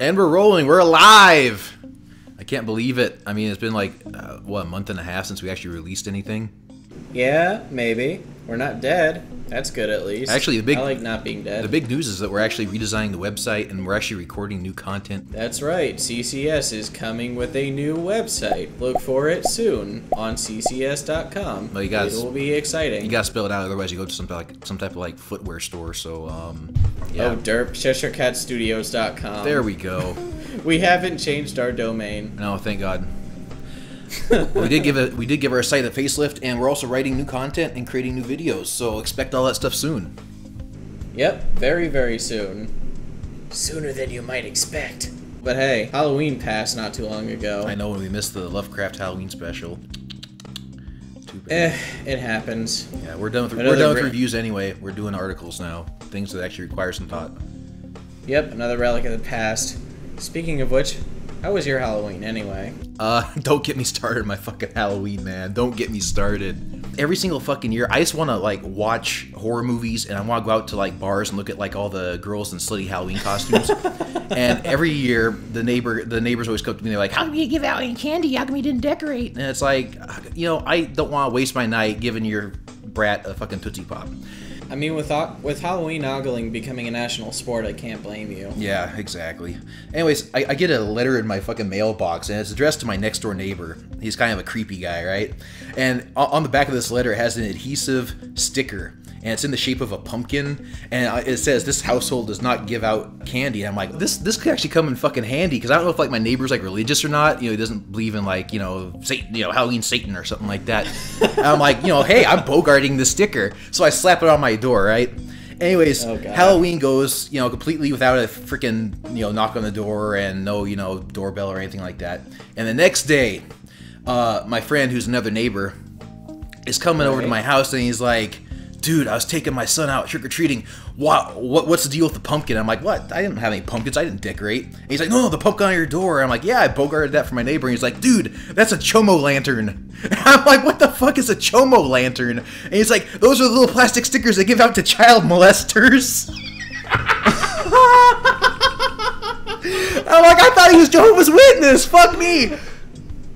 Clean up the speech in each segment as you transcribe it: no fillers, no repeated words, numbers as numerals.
And we're rolling. We're alive. I can't believe it. I mean, it's been like, what, a month and a half since we actually released anything? Yeah, maybe. We're not dead. That's good, at least. Actually, I like not being dead. The big news is that we're actually redesigning the website and we're actually recording new content. That's right. CCS is coming with a new website. Look for it soon on CCS.com. Well, it will be exciting. You gotta spell it out, otherwise you go to some type of like footwear store. So, yeah. Oh, derp. CheshireCatStudios.com. There we go. We haven't changed our domain. No, thank God. we did give our site a facelift, and we're also writing new content and creating new videos. So expect all that stuff soon. Yep, very, very soon. Sooner than you might expect. But hey, Halloween passed not too long ago. I know, when we missed the Lovecraft Halloween special. Too bad. It happens. Yeah, we're done with reviews anyway. We're doing articles now, things that actually require some thought. Yep, another relic of the past. Speaking of which, how was your Halloween anyway? Don't get me started on my fucking Halloween, man. Don't get me started. Every single fucking year, I just want to, like, watch horror movies, and I want to go out to, like, bars and look at, like, all the girls in slutty Halloween costumes. And every year, the neighbors always come to me, they're like, how come you give out any candy? How come you didn't decorate? And it's like, you know, I don't want to waste my night giving your brat a fucking Tootsie Pop. I mean, with Halloween ogling becoming a national sport, I can't blame you. Yeah, exactly. Anyways, I get a letter in my fucking mailbox, and it's addressed to my next door neighbor. He's kind of a creepy guy, right? And on the back of this letter, it has an adhesive sticker, and it's in the shape of a pumpkin, and it says, "This household does not give out candy." And I'm like, this could actually come in fucking handy, because I don't know if, like, my neighbor's, like, religious or not. You know, he doesn't believe in, like, you know, Satan, you know, Halloween Satan or something like that. And I'm like, you know, hey, I'm bogarting this sticker. So I slap it on my door, right? Anyways, Halloween goes, you know, completely without a freaking, you know, knock on the door and no, you know, doorbell or anything like that. And the next day, my friend, who's another neighbor, is coming over to my house, and he's like, dude, I was taking my son out trick-or-treating. What's the deal with the pumpkin? I'm like, what? I didn't have any pumpkins. I didn't decorate. And he's like, no, the pumpkin on your door. I'm like, yeah, I bogarted that for my neighbor. And he's like, dude, that's a chomo lantern. And I'm like, what the fuck is a chomo lantern? And he's like, those are the little plastic stickers they give out to child molesters. I'm like, I thought he was Jehovah's Witness. Fuck me.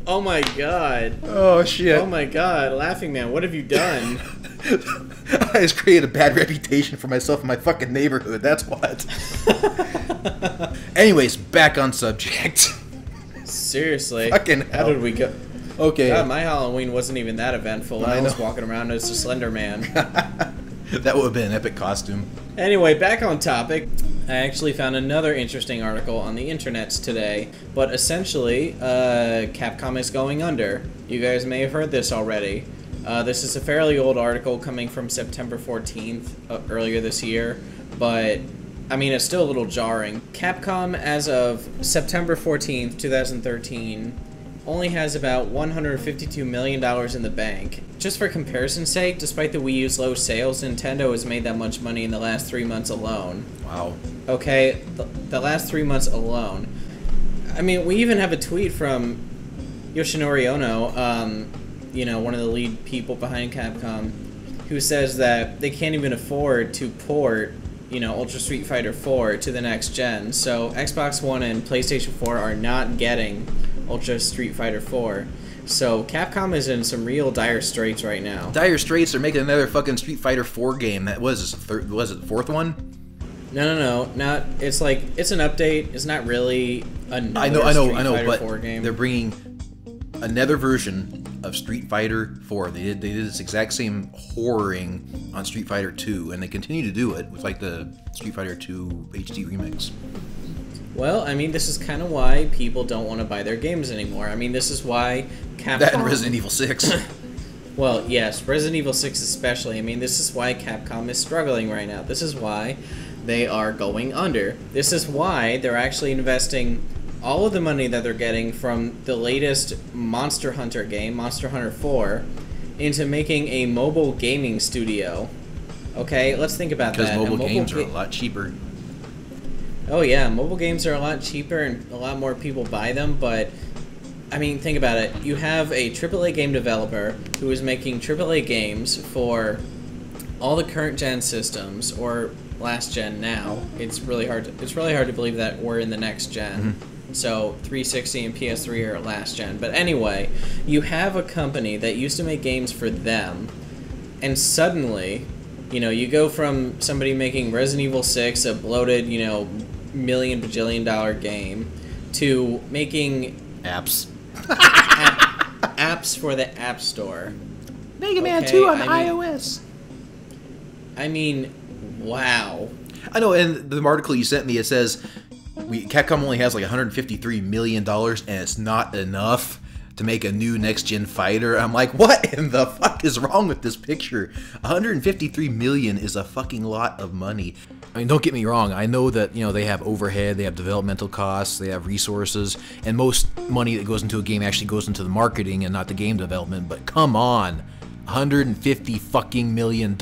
Oh my god. Oh shit. Oh my god, Laughing Man, what have you done? I just created a bad reputation for myself in my fucking neighborhood, that's what. Anyways, back on subject. Seriously. Fucking how did we go? Okay. God, my Halloween wasn't even that eventful. I was walking around as a Slender Man. That would have been an epic costume. Anyway, back on topic. I actually found another interesting article on the internets today, but essentially, Capcom is going under. You guys may have heard this already. This is a fairly old article coming from September 14th, earlier this year, but, I mean, it's still a little jarring. Capcom, as of September 14th, 2013, only has about $152 million in the bank. Just for comparison's sake, despite the Wii U's low sales, Nintendo has made that much money in the last 3 months alone. Wow. Okay, the last 3 months alone. I mean, we even have a tweet from Yoshinori Ono, you know, one of the lead people behind Capcom, who says that they can't even afford to port, you know, Ultra Street Fighter 4 to the next gen. So Xbox One and PlayStation 4 are not getting Ultra Street Fighter 4. So Capcom is in some real dire straits right now. Dire straits? They're making another fucking Street Fighter 4 game. That was it the fourth one? No, not. It's like, it's an update. It's not really another Street Fighter 4 game. They're bringing another version of Street Fighter 4. They did this exact same horroring on Street Fighter 2, and they continue to do it with, like, the Street Fighter 2 HD remix. Well, I mean, this is kind of why people don't want to buy their games anymore. I mean, this is why Capcom... That and Resident Evil 6. Well, yes, Resident Evil 6 especially. I mean, this is why Capcom is struggling right now. This is why they are going under. This is why they're actually investing all of the money that they're getting from the latest Monster Hunter game, Monster Hunter 4, into making a mobile gaming studio. Okay, let's think about that. Because mobile games are a lot cheaper. Oh yeah, mobile games are a lot cheaper and a lot more people buy them, but I mean, think about it. You have a AAA game developer who is making AAA games for all the current gen systems, or last gen now. It's really hard to believe that we're in the next gen. So 360 and PS3 are last gen. But anyway, you have a company that used to make games for them, and suddenly, you know, you go from somebody making Resident Evil 6, a bloated, you know, million bajillion dollar game, to making apps. Apps for the App Store. Mega Man 2 on iOS. I mean, wow. I know, and the article you sent me, it says Capcom only has like $153 million, and it's not enough to make a new next-gen fighter. I'm like, what in the fuck is wrong with this picture? $153 million is a fucking lot of money. I mean, don't get me wrong. I know that, you know, they have overhead, they have developmental costs, they have resources, and most money that goes into a game actually goes into the marketing and not the game development. But come on, $150 fucking million.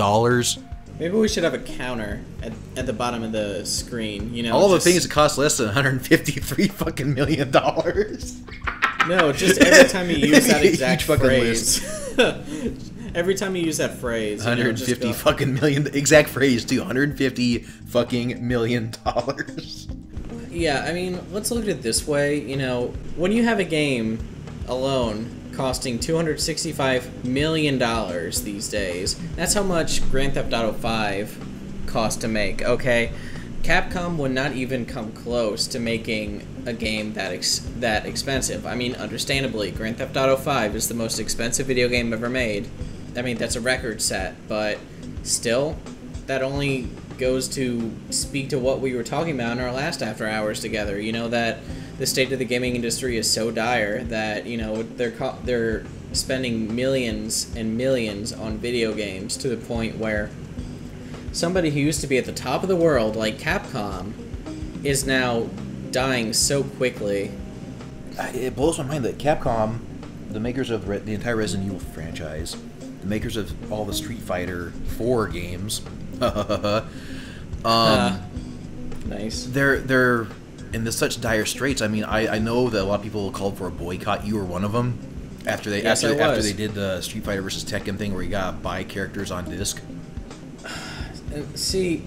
Maybe we should have a counter at the bottom of the screen. You know, all the things that cost less than $153 fucking million. No, just every time you use that exact phrase. Every time you use that phrase, 150 fucking million, exact phrase too. 150 fucking million dollars. Yeah, I mean, let's look at it this way. You know, when you have a game alone costing $265 million these days, that's how much Grand Theft Auto 5 cost to make. Okay, Capcom would not even come close to making a game that expensive. I mean, understandably, Grand Theft Auto 5 is the most expensive video game ever made. I mean, that's a record set, but still, that only goes to speak to what we were talking about in our last After Hours together. You know, that the state of the gaming industry is so dire that, you know, they're spending millions and millions on video games to the point where somebody who used to be at the top of the world, like Capcom, is now dying so quickly. It blows my mind that Capcom, the makers of the entire Resident Evil franchise, the makers of all the Street Fighter 4 games, nice. They're in such dire straits. I mean, I know that a lot of people called for a boycott. You were one of them. After they did the Street Fighter versus Tekken thing, where you got to buy characters on disc. See,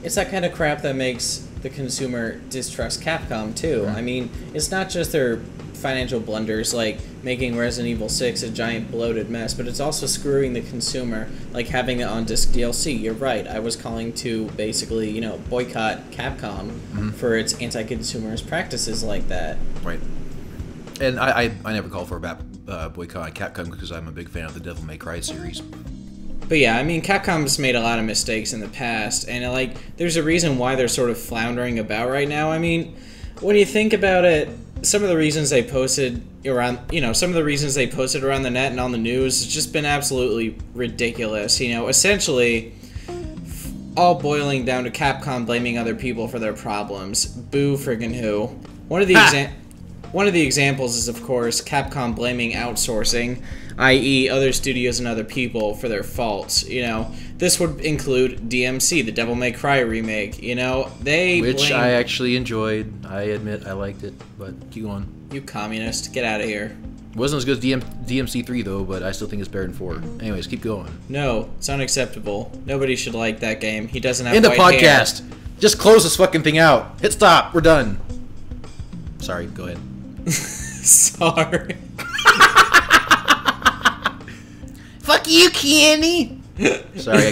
it's that kind of crap that makes the consumer distrust Capcom too. I mean, it's not just their financial blunders, like making Resident Evil 6 a giant bloated mess, but it's also screwing the consumer, like having it on disc DLC. You're right, I was calling to basically, you know, boycott Capcom for its anti-consumerist practices like that. Right. And I never call for a boycott on Capcom because I'm a big fan of the Devil May Cry series. But yeah, I mean, Capcom's made a lot of mistakes in the past, and like, there's a reason why they're sort of floundering about right now. I mean, when you think about it, some of the reasons they posted around, some of the reasons they posted around the net and on the news has just been absolutely ridiculous. You know, essentially, all boiling down to Capcom blaming other people for their problems. Boo friggin' who. One of the examples is, of course, Capcom blaming outsourcing, i.e. other studios and other people for their faults. You know, this would include DMC, the Devil May Cry remake. You know, which I actually enjoyed. I admit I liked it, but keep going. You communist, get out of here. It wasn't as good as DMC 3 though, but I still think it's better than 4. Anyways, keep going. No, it's unacceptable. Nobody should like that game. He doesn't have End the white podcast. hair. Just close this fucking thing out. Hit stop. We're done. Sorry. Go ahead. Sorry. Fuck you, Kenny. Sorry,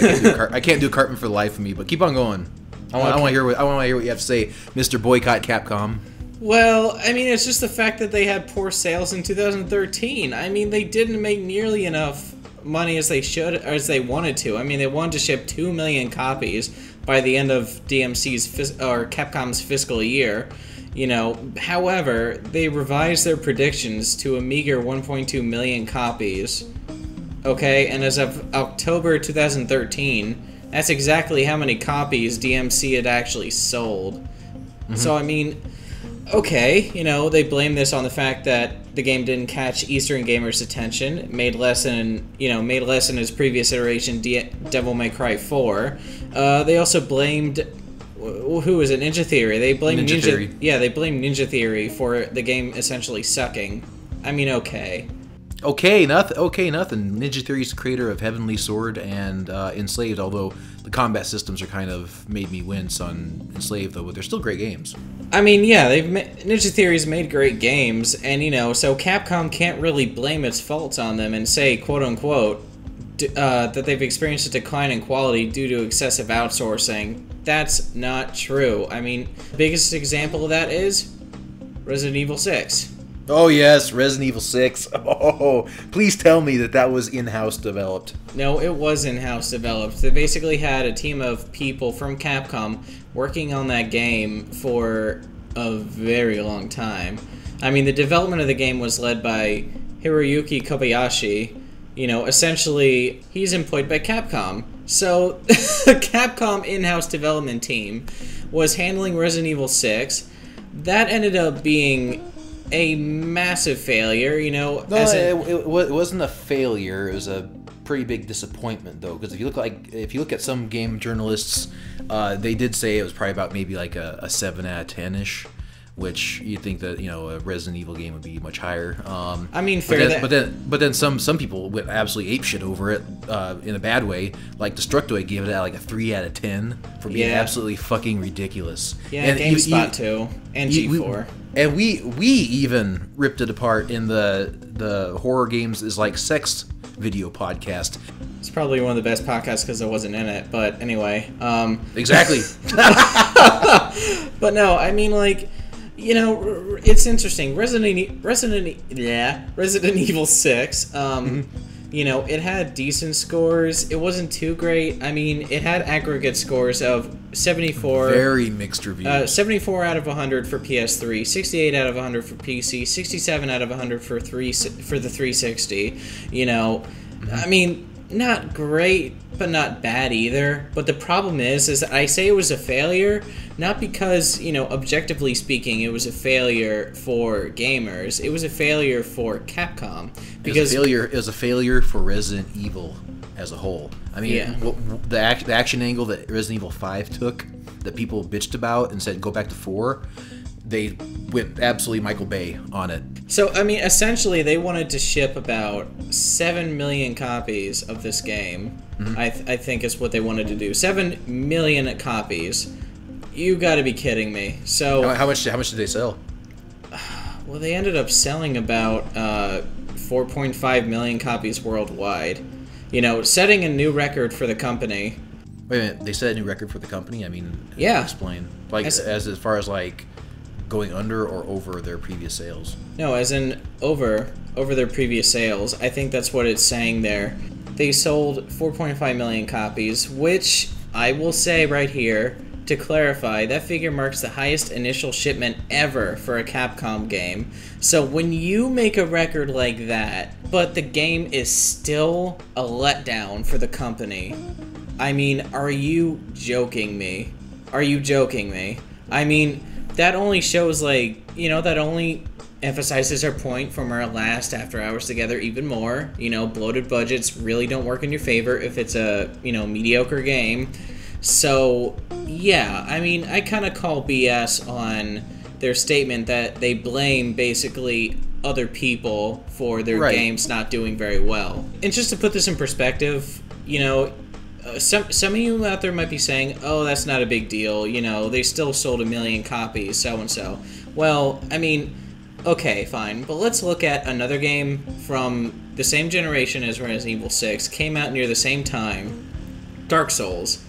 I can't do Cartman for the life of me. But keep on going. I want to hear what you have to say, Mr. Boycott Capcom. Well, I mean, it's just the fact that they had poor sales in 2013. I mean, they didn't make nearly enough money as they should, or as they wanted to. I mean, they wanted to ship 2 million copies by the end of Capcom's fiscal year. You know, however, they revised their predictions to a meager 1.2 million copies. Okay, and as of October 2013, that's exactly how many copies DMC had actually sold. So, I mean, okay, you know, they blame this on the fact that the game didn't catch Eastern gamers' attention, made less than its previous iteration, Devil May Cry 4. They also blamed, who was it, Ninja Theory. They blamed Ninja Theory. Yeah, they blamed Ninja Theory for the game essentially sucking. I mean, okay. Okay, nothing. Okay, nothing. Ninja Theory's the creator of Heavenly Sword and Enslaved, although the combat systems are kind of made me wince on Enslaved, though, but they're still great games. I mean, yeah, Ninja Theory's made great games, and, you know, so Capcom can't really blame its faults on them and say, quote-unquote, that they've experienced a decline in quality due to excessive outsourcing. That's not true. I mean, the biggest example of that is Resident Evil 6. Oh, yes, Resident Evil 6. Oh, please tell me that was in-house developed. No, it was in-house developed. They basically had a team of people from Capcom working on that game for a very long time. I mean, the development of the game was led by Hiroyuki Kobayashi. You know, essentially, he's employed by Capcom. So, the Capcom in-house development team was handling Resident Evil 6. That ended up being a massive failure, you know. No, it wasn't a failure. It was a pretty big disappointment, though, because if you look at some game journalists, they did say it was probably about maybe like a 7 out of 10-ish, which you'd think that, you know, a Resident Evil game would be much higher. I mean, fair. But then some people went absolutely apeshit over it in a bad way. Like Destructoid gave it like a 3 out of 10 for being absolutely fucking ridiculous. Yeah, and GameSpot too, and G4. And we even ripped it apart in the Horror Games is Like Sex video podcast. It's probably one of the best podcasts because I wasn't in it, but anyway. Exactly. But no, I mean, like, you know, it's interesting. Resident Evil 6. You know, it had decent scores. It wasn't too great. I mean, it had aggregate scores of 74. Very mixed reviews. 74 out of 100 for PS3, 68 out of 100 for PC, 67 out of 100 for the 360. You know, I mean, not great, but not bad either. But the problem is I say it was a failure, not because, you know, objectively speaking, it was a failure for gamers. It was a failure for Capcom. Because it was a failure for Resident Evil as a whole. I mean, the action angle that Resident Evil 5 took, that people bitched about and said go back to 4, they went absolutely Michael Bay on it. So, I mean, essentially, they wanted to ship about 7 million copies of this game. I think is what they wanted to do. 7 million copies. You gotta be kidding me. So how much did they sell? Well, they ended up selling about 4.5 million copies worldwide. You know, setting a new record for the company. Wait a minute, they set a new record for the company? I mean, yeah. Explain. Like, as far as, like, going under or over their previous sales? No, as in over their previous sales. I think that's what it's saying there. They sold 4.5 million copies, which I will say right here, to clarify, that figure marks the highest initial shipment ever for a Capcom game. So when you make a record like that, but the game is still a letdown for the company, I mean, are you joking me? Are you joking me? I mean, that only shows, like, you know, that only emphasizes our point from our last After Hours Together even more. You know, bloated budgets really don't work in your favor if it's a, you know, mediocre game. So, yeah, I mean, I kind of call BS on their statement that they blame basically other people for their games not doing very well. And just to put this in perspective, you know, some of you out there might be saying, oh, that's not a big deal, you know, they still sold 1 million copies, so-and-so. Well, I mean, okay, fine, but let's look at another game from the same generation as Resident Evil 6, came out near the same time, Dark Souls.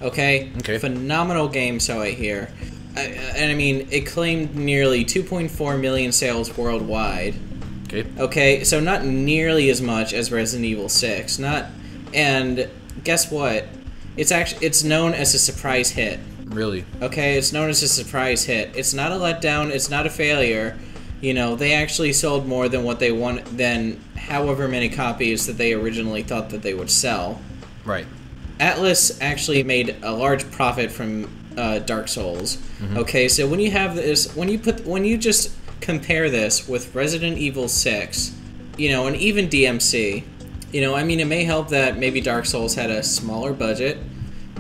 Okay? Phenomenal game, so I hear. And I mean, it claimed nearly 2.4 million sales worldwide. Okay, so not nearly as much as Resident Evil 6. And guess what? It's known as a surprise hit. Really? Okay, it's known as a surprise hit. It's not a letdown, it's not a failure. You know, they actually sold more than what they wanted, than however many copies that they originally thought that they would sell. Right. Atlas actually made a large profit from Dark Souls. Okay, so when you have this, when you just compare this with Resident Evil 6, you know, and even DMC, you know, I mean, it may help that maybe Dark Souls had a smaller budget,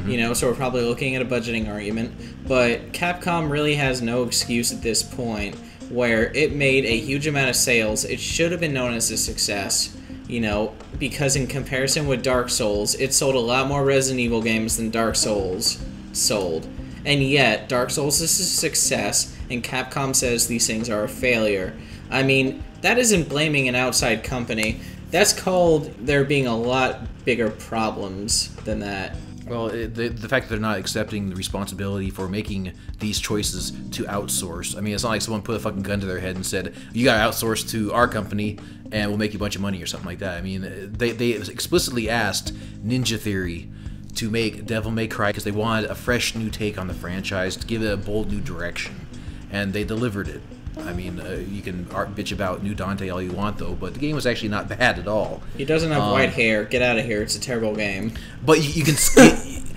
you know, so we're probably looking at a budgeting argument, but Capcom really has no excuse at this point where it made a huge amount of sales. It should have been known as a success, you know, because in comparison with Dark Souls, it sold a lot more Resident Evil games than Dark Souls sold. And yet, Dark Souls is a success, and Capcom says these things are a failure. I mean, that isn't blaming an outside company. That's called there being a lot bigger problems than that. Well, the fact that they're not accepting the responsibility for making these choices to outsource. I mean, it's not like someone put a fucking gun to their head and said, you gotta outsource to our company and we'll make you a bunch of money or something like that. I mean, they explicitly asked Ninja Theory to make Devil May Cry because they wanted a fresh new take on the franchise, to give it a bold new direction. And they delivered it. I mean, you can bitch about New Dante all you want, though, but the game was actually not bad at all. He doesn't have white hair. Get out of here. It's a terrible game. But you can...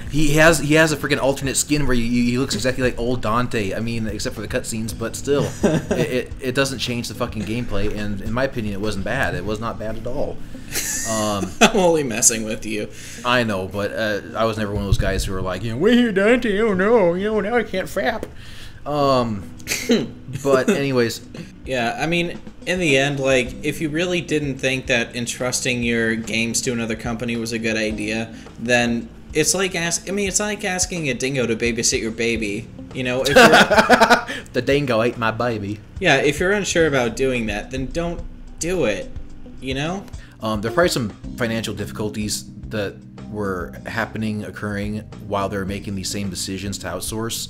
he has a freaking alternate skin where he looks exactly like old Dante. I mean, except for the cutscenes, but still. it doesn't change the fucking gameplay, and in my opinion, it wasn't bad. It was not bad at all. I'm only messing with you. I know, but I was never one of those guys who were like, you know, wait here, Dante, oh no, you know, now I can't frap. But anyways, yeah, I mean, in the end, like, if you really didn't think that entrusting your games to another company was a good idea, then it's like it's like asking a dingo to babysit your baby. You know, if you're, the dingo ate my baby. Yeah, if you're unsure about doing that, then don't do it. You know. There are probably some financial difficulties that were occurring while they were making these same decisions to outsource.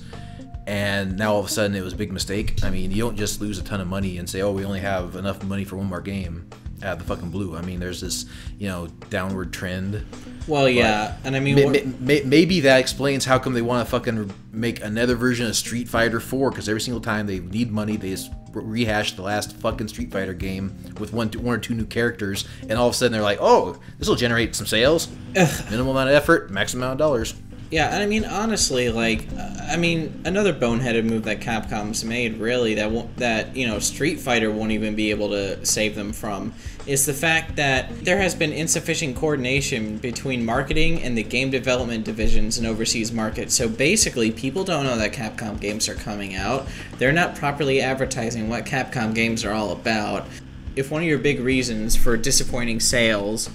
And now all of a sudden it was a big mistake. I mean, you don't just lose a ton of money and say, oh, we only have enough money for one more game out of the fucking blue. I mean, there's this, you know, downward trend. Well, yeah, and I mean... maybe that explains how come they want to fucking make another version of Street Fighter 4, because every single time they need money, they just rehash the last fucking Street Fighter game with one or two new characters, and all of a sudden they're like, oh, this will generate some sales. Minimal amount of effort, maximum amount of dollars. Yeah, and I mean, honestly, like, another boneheaded move that Capcom's made, really, that you know, Street Fighter won't even be able to save them from, is the fact that there has been insufficient coordination between marketing and the game development divisions in overseas markets. So basically, people don't know that Capcom games are coming out. They're not properly advertising what Capcom games are all about. If one of your big reasons for disappointing sales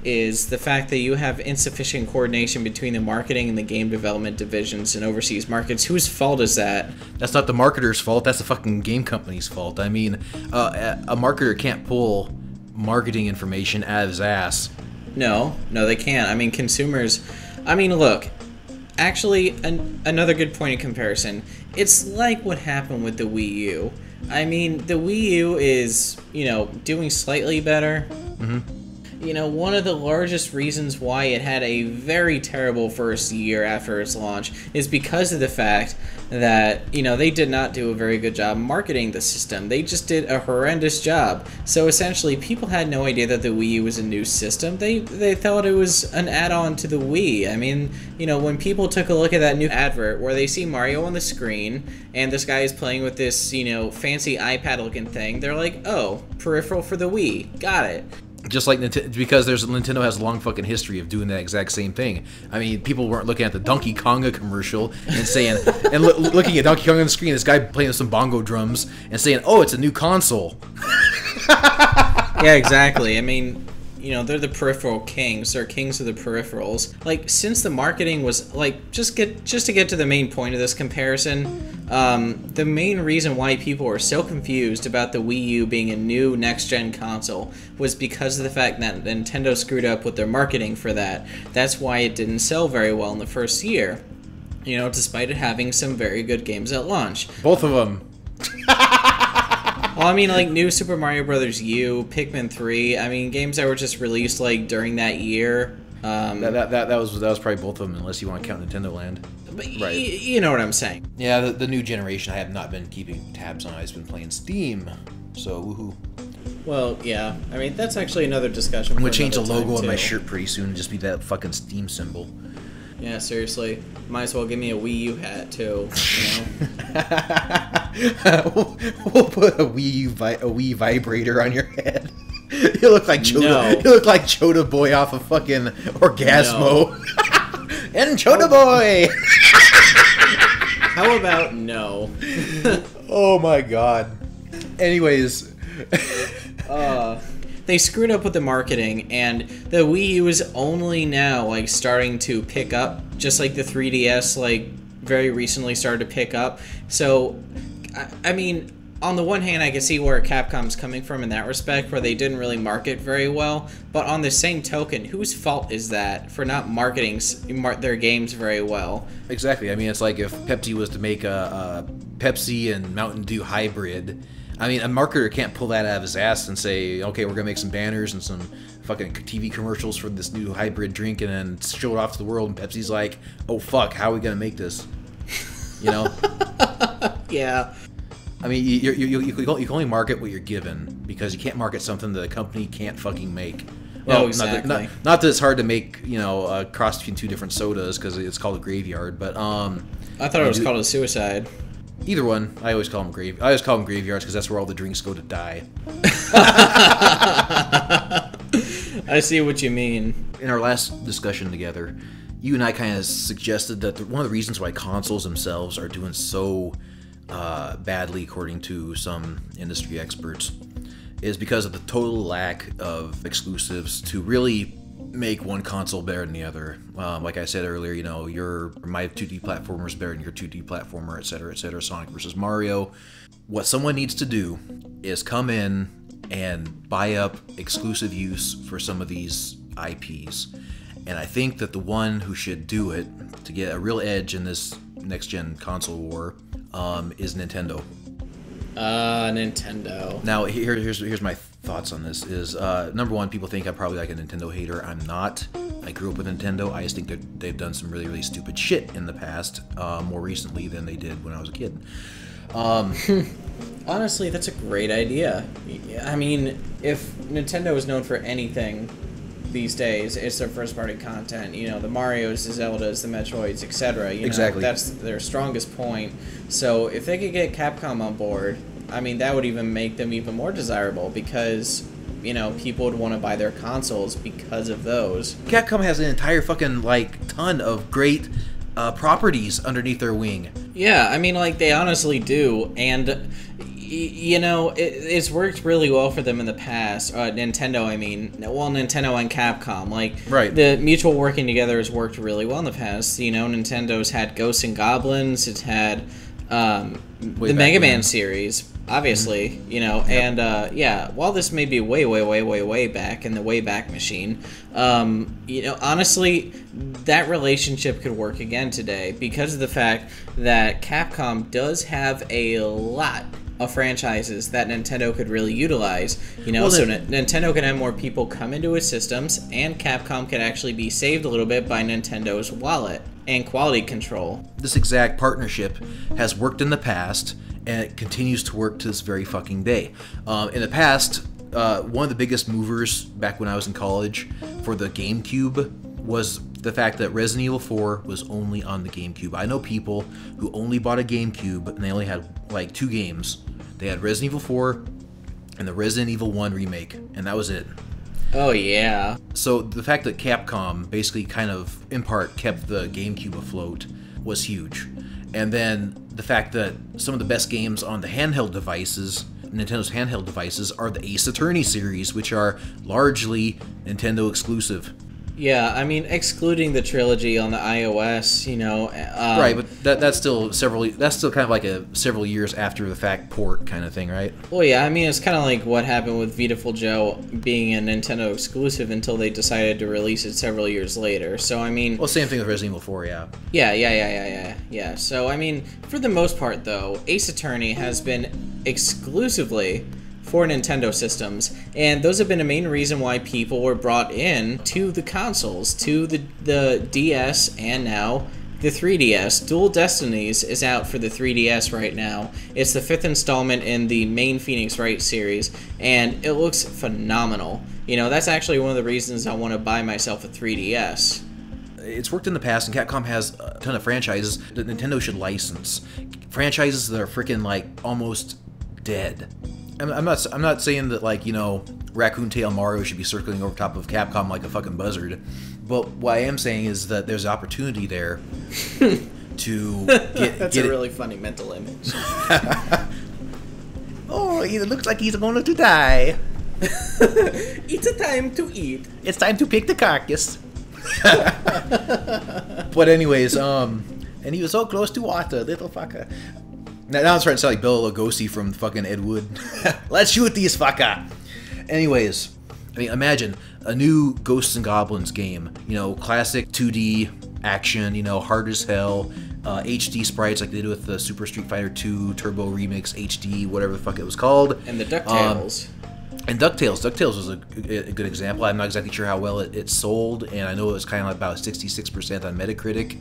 is the fact that you have insufficient coordination between the marketing and the game development divisions in overseas markets, whose fault is that? That's not the marketer's fault, that's the fucking game company's fault. I mean, a marketer can't pull marketing information out of his ass. No, they can't. I mean, consumers... I mean, look, actually, another good point of comparison. It's like what happened with the Wii U. I mean, the Wii U is, you know, doing slightly better. Mm-hmm. You know, one of the largest reasons why it had a very terrible first year after its launch is because of the fact that, you know, they did not do a very good job marketing the system. They just did a horrendous job. So essentially, people had no idea that the Wii U was a new system. They thought it was an add-on to the Wii. I mean, you know, when people took a look at that new advert where they see Mario on the screen and this guy is playing with this, you know, fancy iPad-looking thing, they're like, oh, peripheral for the Wii. Got it. Just like because Nintendo has a long fucking history of doing that exact same thing. I mean, people weren't looking at the Donkey Konga commercial and saying, and looking at Donkey Kong on the screen, this guy playing with some bongo drums and saying, "Oh, it's a new console." Yeah, exactly. I mean, you know, they're the peripheral kings. They're kings of the peripherals. Like, since the marketing was like, just to get to the main point of this comparison. The main reason why people were so confused about the Wii U being a new next-gen console was because of the fact that Nintendo screwed up with their marketing for that. That's why it didn't sell very well in the first year, you know, despite it having some very good games at launch. Both of them. Well, I mean, like, New Super Mario Bros. U, Pikmin 3, I mean, games that were just released, like, during that year. That was probably both of them, unless you want to count Nintendo Land. But right. You know what I'm saying. Yeah, the new generation I have not been keeping tabs on. I've just been playing Steam, so woohoo. Well, yeah. I mean, that's actually another discussion. I'm gonna change the logo on my shirt pretty soon and just be that fucking Steam symbol. Yeah, seriously. Might as well give me a Wii U hat, too, you know? We'll put a Wii vibrator on your head. You look like Chota. No. You look like Chota Boy off of fucking Orgasmo. No. And Chota Boy! How about no? Oh my god. Anyways. They screwed up with the marketing, and the Wii U is only now, like, starting to pick up, just like the 3DS, like, very recently started to pick up. So, I mean, on the one hand, I can see where Capcom's coming from in that respect, where they didn't really market very well, but on the same token, whose fault is that for not marketing their games very well? Exactly. I mean, it's like if Pepsi was to make a Pepsi and Mountain Dew hybrid. I mean, a marketer can't pull that out of his ass and say, okay, we're going to make some banners and some fucking TV commercials for this new hybrid drink and then show it off to the world. And Pepsi's like, oh, fuck, how are we going to make this? You know? Yeah. I mean, you can only market what you're given because you can't market something that a company can't fucking make. Well, exactly. Not that it's hard to make, you know, a cross between two different sodas because it's called a graveyard, but I thought it was called a suicide. Either one. I always call them graveyards because that's where all the drinks go to die. I see what you mean. In our last discussion together, you and I kind of suggested that one of the reasons why consoles themselves are doing so badly, according to some industry experts, is because of the total lack of exclusives to really make one console better than the other. Like I said earlier, you know, my 2D platformer is better than your 2D platformer, etc., etc. Sonic versus Mario. What someone needs to do is come in and buy up exclusive use for some of these IPs. And I think that the one who should do it to get a real edge in this next-gen console war is Nintendo. Nintendo. Now, here's my thoughts on this. Is number one, people think I'm probably like a Nintendo hater. I'm not. I grew up with Nintendo. I just think that they've done some really, really stupid shit in the past, more recently than they did when I was a kid. Honestly, that's a great idea. I mean, if Nintendo is known for anything these days, it's their first-party content. You know, the Marios, the Zeldas, the Metroids, etc. Exactly. That's their strongest point. So if they could get Capcom on board, I mean, that would even make them even more desirable because, you know, people would want to buy their consoles because of those. Capcom has an entire fucking, like, ton of great properties underneath their wing. Yeah, I mean, like, they honestly do, and you know, it's worked really well for them in the past. Nintendo, I mean, well, Nintendo and Capcom, like, right. The mutual working together has worked really well in the past. You know, Nintendo's had Ghosts and Goblins, it's had the Mega Man series, obviously, you know, yep. And yeah, while this may be way back in the Wayback Machine, you know, honestly, that relationship could work again today because of the fact that Capcom does have a lot of franchises that Nintendo could really utilize, you know, well, so Nintendo can have more people come into its systems, and Capcom can actually be saved a little bit by Nintendo's wallet and quality control. This exact partnership has worked in the past, and it continues to work to this very fucking day. In the past, one of the biggest movers back when I was in college for the GameCube was the fact that Resident Evil 4 was only on the GameCube. I know people who only bought a GameCube and they only had like 2 games. They had Resident Evil 4 and the Resident Evil 1 remake, and that was it. Oh yeah. So the fact that Capcom basically kind of, in part, kept the GameCube afloat was huge. And then the fact that some of the best games on the handheld devices, Nintendo's handheld devices, are the Ace Attorney series, which are largely Nintendo exclusive. Yeah, I mean, excluding the trilogy on the iOS, you know. Right, but that's still kind of like a several years after the fact port kind of thing, right? Well, yeah, I mean, it's kind of like what happened with Beautiful Joe being a Nintendo exclusive until they decided to release it several years later. So, I mean... Well, same thing with Resident Evil 4, yeah. Yeah. So, I mean, for the most part, though, Ace Attorney has been exclusively for Nintendo systems, and those have been a main reason why people were brought in to the consoles, to the DS and now the 3DS. Dual Destinies is out for the 3DS right now. It's the 5th installment in the main Phoenix Wright series, and it looks phenomenal. You know, that's actually one of the reasons I want to buy myself a 3DS. It's worked in the past, and Capcom has a ton of franchises that Nintendo should license. Franchises that are freaking, like, almost dead. I'm not saying that, like, you know, Raccoon Tail Mario should be circling over top of Capcom like a fucking buzzard, but what I am saying is that there's opportunity there to That's a really funny mental image. Oh, It looks like he's going to die. It's a time to eat. It's time to pick the carcass. But anyways, and he was so close to water, little fucker. Now I'm starting to sound like Bela Lugosi from fucking Ed Wood. Let's shoot these fucker. Anyways, I mean, imagine a new Ghosts and Goblins game. You know, classic 2D action. You know, hard as hell. HD sprites like they did with the Super Street Fighter 2 Turbo Remix HD, whatever the fuck it was called. And the DuckTales. And DuckTales was a good example. I'm not exactly sure how well it sold, and I know it was kind of about 66% on Metacritic.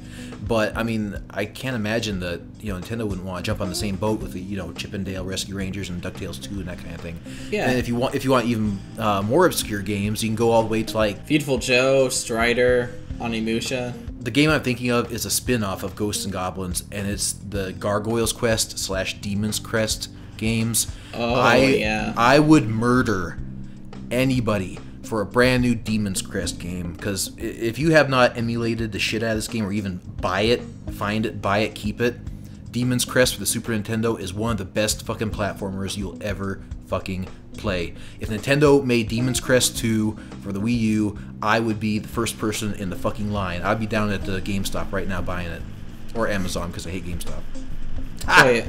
But I mean, I can't imagine that Nintendo wouldn't want to jump on the same boat with the Chip and Dale Rescue Rangers and DuckTales 2 and that kind of thing. Yeah. And if you want even more obscure games, you can go all the way to like Beautiful Joe, Strider, Onimusha. The game I'm thinking of is a spin-off of Ghosts and Goblins, and it's the Gargoyles Quest / Demon's Crest games. Oh, yeah. I would murder anybody for a brand new Demon's Crest game, because if you have not emulated the shit out of this game or even buy it, find it, buy it, keep it, Demon's Crest for the Super Nintendo is one of the best fucking platformers you'll ever fucking play. If Nintendo made Demon's Crest 2 for the Wii U, I would be the first person in the fucking line. I'd be down at the GameStop right now buying it. Or Amazon, because I hate GameStop. Oh, yeah.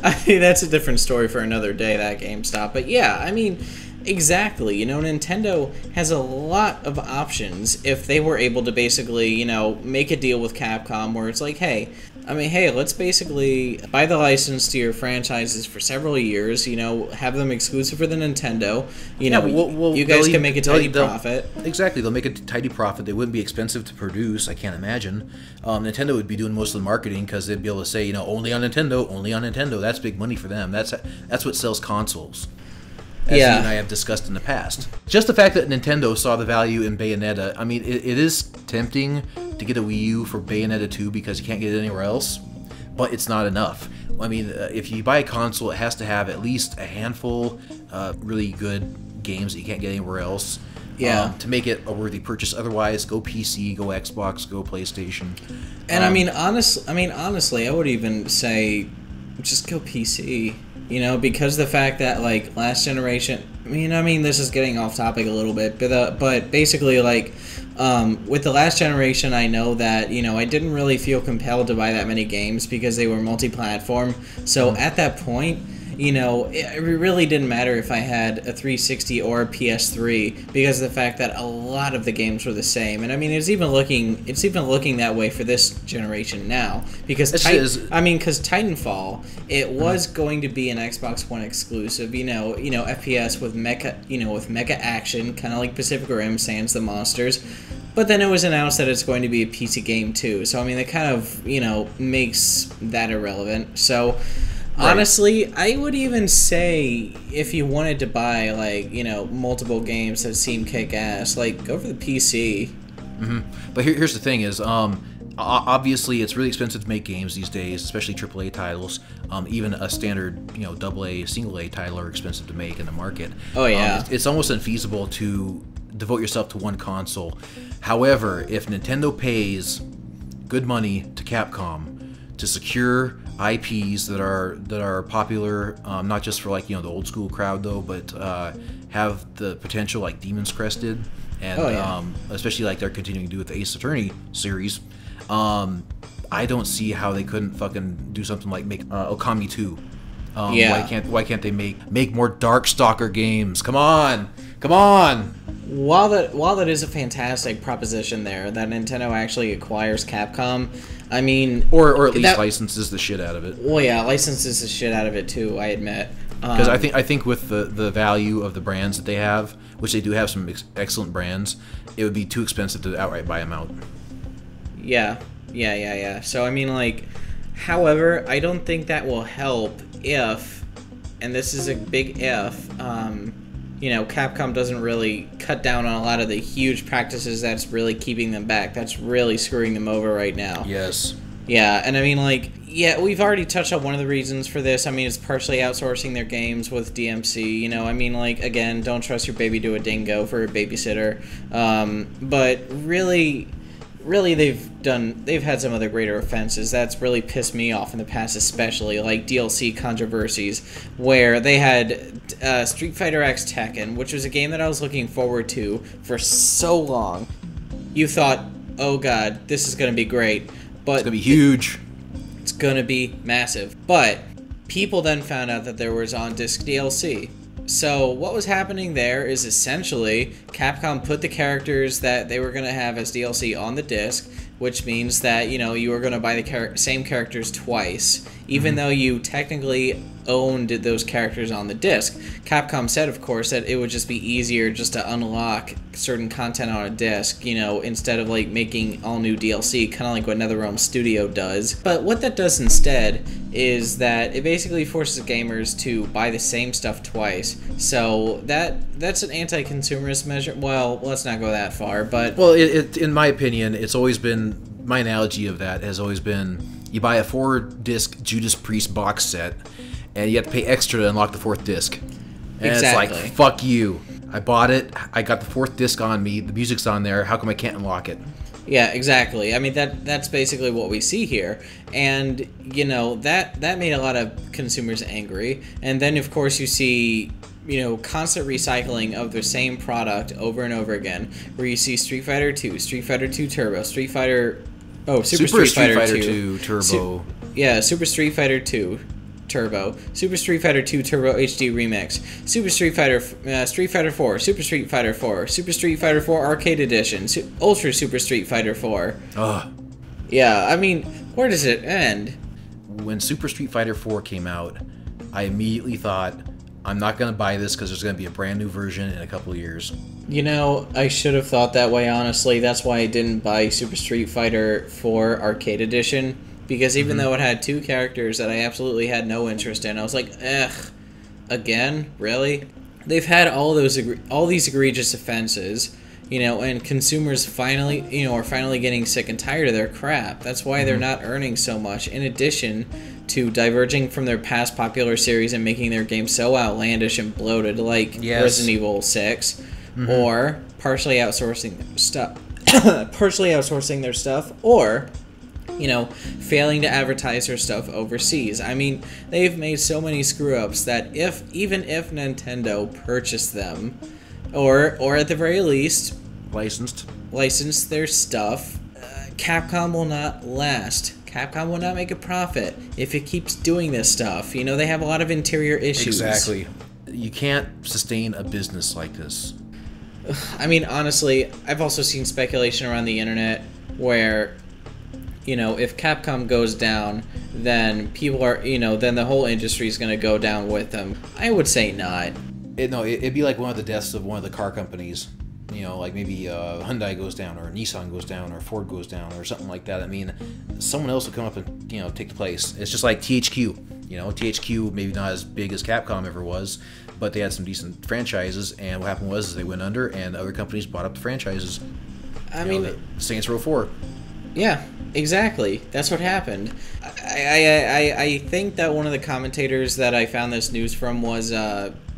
I mean, that's a different story for another day, that GameStop. But yeah, I mean, exactly. Nintendo has a lot of options if they were able to basically, make a deal with Capcom where it's like, hey, let's basically buy the license to your franchises for several years, have them exclusive for the Nintendo. You guys can make a tidy profit. Exactly, they'll make a tidy profit. They wouldn't be expensive to produce, I can't imagine. Nintendo would be doing most of the marketing because they'd be able to say, only on Nintendo, only on Nintendo. That's big money for them. That's what sells consoles. As you and I have discussed in the past. Just the fact that Nintendo saw the value in Bayonetta, I mean, it is tempting to get a Wii U for Bayonetta 2 because you can't get it anywhere else, but it's not enough. I mean, if you buy a console, it has to have at least a handful really good games that you can't get anywhere else. Yeah. To make it a worthy purchase. Otherwise, go PC, go Xbox, go PlayStation. And honestly, I would even say just go PC. Because the fact that, like, last generation... I mean, this is getting off topic a little bit, but basically, like, with the last generation, I know that, I didn't really feel compelled to buy that many games because they were multi-platform. So at that point, it really didn't matter if I had a 360 or a PS3 because of the fact that a lot of the games were the same. And I mean, it's even looking that way for this generation now because Titanfall, it was going to be an Xbox One exclusive, FPS with mecha action, kind of like Pacific Rim, Sans the Monsters. But then it was announced that it's going to be a PC game too. So I mean, it kind of, makes that irrelevant. So right. Honestly, I would even say if you wanted to buy, like, multiple games that seem kick-ass, like, go for the PC. Mm-hmm. But here's the thing is, obviously it's really expensive to make games these days, especially AAA titles. Even a standard, AA, single A title are expensive to make in the market. Oh, yeah. It's almost unfeasible to devote yourself to one console. However, if Nintendo pays good money to Capcom to secure IPs that are popular, not just for, like, the old school crowd though, but have the potential like Demon's Crest did, and especially like they're continuing to do with the Ace Attorney series. I don't see how they couldn't fucking do something like make Okami 2. Why can't they make more Darkstalker games? Come on. While that is a fantastic proposition there, that Nintendo actually acquires Capcom, I mean... Or at least licenses the shit out of it. Well, yeah, licenses the shit out of it, too, I admit. Because I think with the value of the brands that they have, which they do have some excellent brands, it would be too expensive to outright buy them out. Yeah. So, I mean, like... However, I don't think that will help if... And this is a big if... Capcom doesn't really cut down on a lot of the huge practices that's really keeping them back. That's really screwing them over right now. Yes. Yeah, and I mean, like, we've already touched on one of the reasons for this. I mean, it's partially outsourcing their games with DMC. I mean, like, again, don't trust your baby to a dingo for a babysitter. But really, really they've had some other greater offenses that's really pissed me off in the past, especially like DLC controversies where they had Street Fighter X Tekken, which was a game that I was looking forward to for so long. You thought, oh god, this is gonna be great, but it's gonna be huge. It's gonna be massive. But people then found out that there was on-disc DLC. So what was happening there is essentially Capcom put the characters that they were going to have as DLC on the disc, which means that, you know, you were going to buy the same characters twice, even though you technically owned those characters on the disc. Capcom said, of course, that it would just be easier just to unlock certain content on a disc, you know, instead of like making all new DLC, kind of like what NetherRealm Studio does. But what that does instead is that it basically forces gamers to buy the same stuff twice. So that's an anti-consumerist measure. Well, let's not go that far, but well, in my opinion, it's always been, my analogy of that has always been, you buy a 4-disc Judas Priest box set, and you have to pay extra to unlock the 4th disc. And exactly. It's like, fuck you. I bought it, I got the 4th disc on me, the music's on there, how come I can't unlock it? Yeah, exactly. I mean, that's basically what we see here. And, you know, that made a lot of consumers angry. And then, of course, you see, you know, constant recycling of the same product over and over again, where you see Street Fighter 2, Street Fighter 2 Turbo, Super Street Fighter 2 Turbo. Super Street Fighter 2 Turbo, Super Street Fighter 2 Turbo HD Remix, Super Street Fighter 4, Super Street Fighter 4, Super Street Fighter 4 Arcade Edition, Ultra Super Street Fighter 4. Ugh. Yeah, I mean, where does it end? When Super Street Fighter 4 came out, I immediately thought, I'm not going to buy this because there's going to be a brand new version in a couple of years. You know, I should have thought that way, honestly. That's why I didn't buy Super Street Fighter 4 Arcade Edition. Because even though it had 2 characters that I absolutely had no interest in, I was like, ugh, again? Really? They've had all these egregious offenses, you know, and consumers finally, you know, are finally getting sick and tired of their crap. That's why they're not earning so much, in addition to diverging from their past popular series and making their games so outlandish and bloated, like Resident Evil 6, or partially outsourcing their stuff, or, you know, failing to advertise their stuff overseas. I mean, they've made so many screw-ups that even if Nintendo purchased them, or at the very least licensed their stuff, Capcom will not last. Capcom will not make a profit if it keeps doing this stuff. You know, they have a lot of interior issues. Exactly. You can't sustain a business like this. I mean, honestly, I've also seen speculation around the internet where, you know, if Capcom goes down, then people are, you know, then the whole industry is going to go down with them. I would say not. It'd be like one of the deaths of one of the car companies. You know, like maybe Hyundai goes down, or Nissan goes down, or Ford goes down, or something like that. I mean, someone else will come up and, you know, take the place. It's just like THQ. You know, THQ maybe not as big as Capcom ever was, but they had some decent franchises, and what happened was they went under, and other companies bought up the franchises. I mean, Saints Row 4. Yeah, exactly. That's what happened. I think that one of the commentators that I found this news from was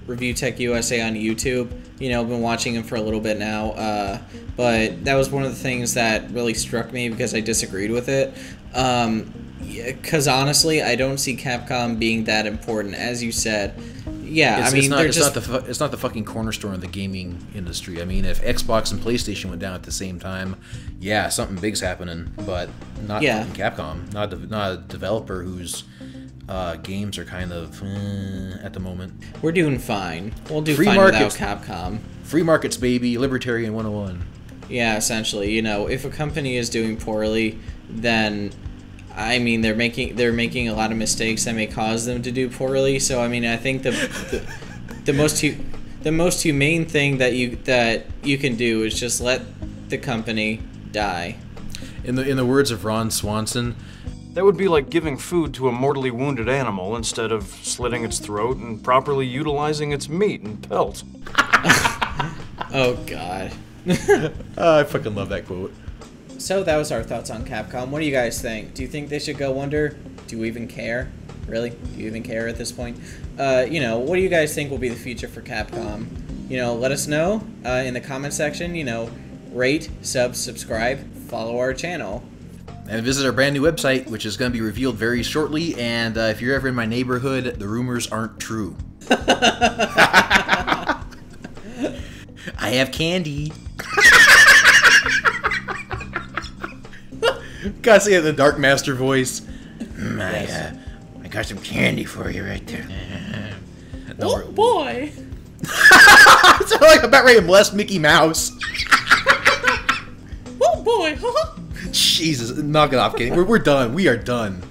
Review Tech USA on YouTube. You know, I've been watching him for a little bit now, but that was one of the things that really struck me because I disagreed with it. Because honestly, I don't see Capcom being that important, as you said. Yeah, it's not the fucking cornerstone of the gaming industry. I mean, if Xbox and PlayStation went down at the same time, yeah, something big's happening, but not fucking Capcom. Not a developer whose games are kind of at the moment. We're doing fine. We'll do fine without Capcom. Free markets, baby. Libertarian 101. Yeah, essentially. You know, if a company is doing poorly, then, I mean, they're making a lot of mistakes that may cause them to do poorly. So, I mean, I think the most humane thing that you can do is just let the company die. In the words of Ron Swanson, that would be like giving food to a mortally wounded animal instead of slitting its throat and properly utilizing its meat and pelt. Oh, God. I fucking love that quote. So that was our thoughts on Capcom. What do you guys think? Do you think they should go under? Do you even care? Really? Do you even care at this point? You know, what do you guys think will be the future for Capcom? You know, let us know in the comment section. You know, rate, subscribe, follow our channel. And visit our brand new website, which is going to be revealed very shortly. And if you're ever in my neighborhood, the rumors aren't true. I have candy. Gotta say it in the Dark Master voice. I got some candy for you right there. Oh boy! I sound like I'm about ready to molest Mickey Mouse. Oh boy! Jesus, knock it off, Kenny. We're done. We are done.